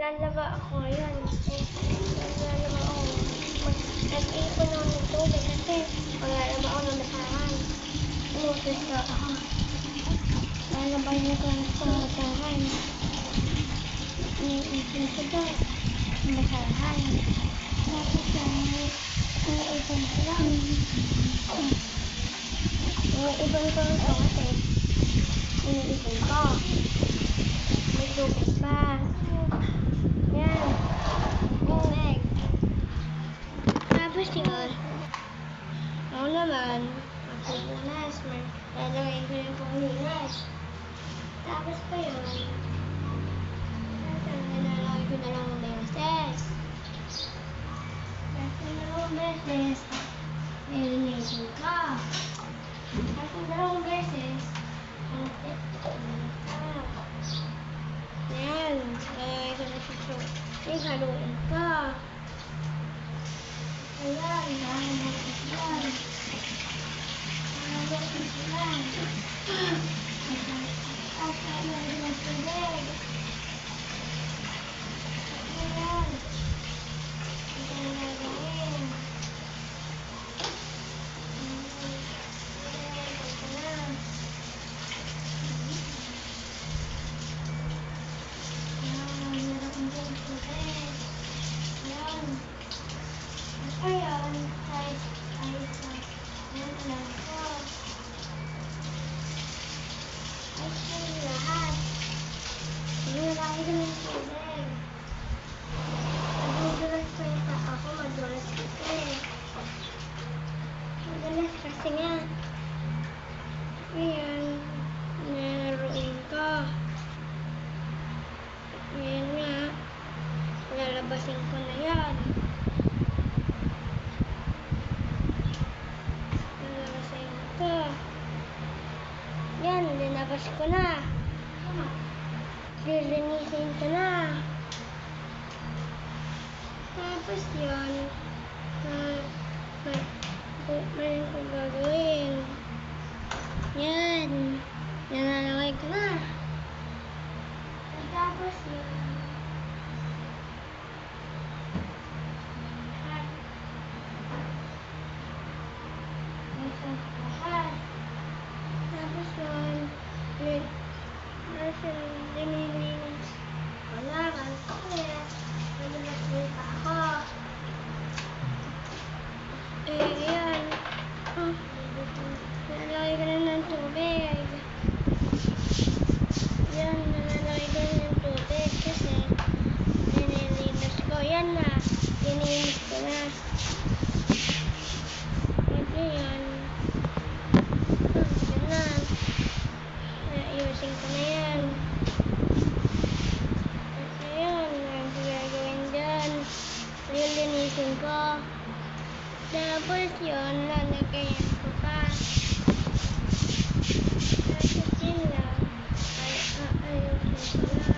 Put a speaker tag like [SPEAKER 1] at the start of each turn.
[SPEAKER 1] Lalaba ako ngayon. Lalaba ako. Nag-ipon ako ng tubig kasi maglalaba ako ng basahan. Inutos na ako. Lalaba niya ko ng basahan. Iniipon ko daw ng basahan. Tapos iniipon ko lang. Iniipon ko ito kasi iniipon ko. May tubig pa. Yan. Tubig. Tapos yun. Ako naman, magpupunas. Lalagay ko yung panglinis. Tapos pa yun. Lalagay ko na lang ng beses. Tapos na lang beses. Nilinisin ko. Tapos na lang beses. Ayan. Lalagay ko na siya. Haluin ko. Ayan. Haluin ko yan. Haluin ko yan. At haluin ko tubig. Ayan. Ito ang gagawin. Ayan, kahit ayan lang ko. Ay, lahat. Nilagay ko ng tubig. Madudulas ko yung paa ko, madulas kasi. Madulas kasi nga. Ayan, naroon ko. Ayan nga, lalabasin ko na yan. Yan, linabas ko na. Lilinisin ko na. Tapos yun, mayroon ko gagawin. Yan, nalalagay ko na. Tapos yun, dinilinis ko na kasi nadulas din pa ako. Ayan. Nalalagay ko na ng tubig. Yan, nalalagay ko na ng tubig kasi dinilinis ko. Yan na, dinilinis ko na. Yan. Yan na. Ayusin ko na yan. At ayan, ang gagawin dyan. Lilinisin ko. Tapos yun, lalagayan ko pa. Tapos yun lang. Ayusin ko lang.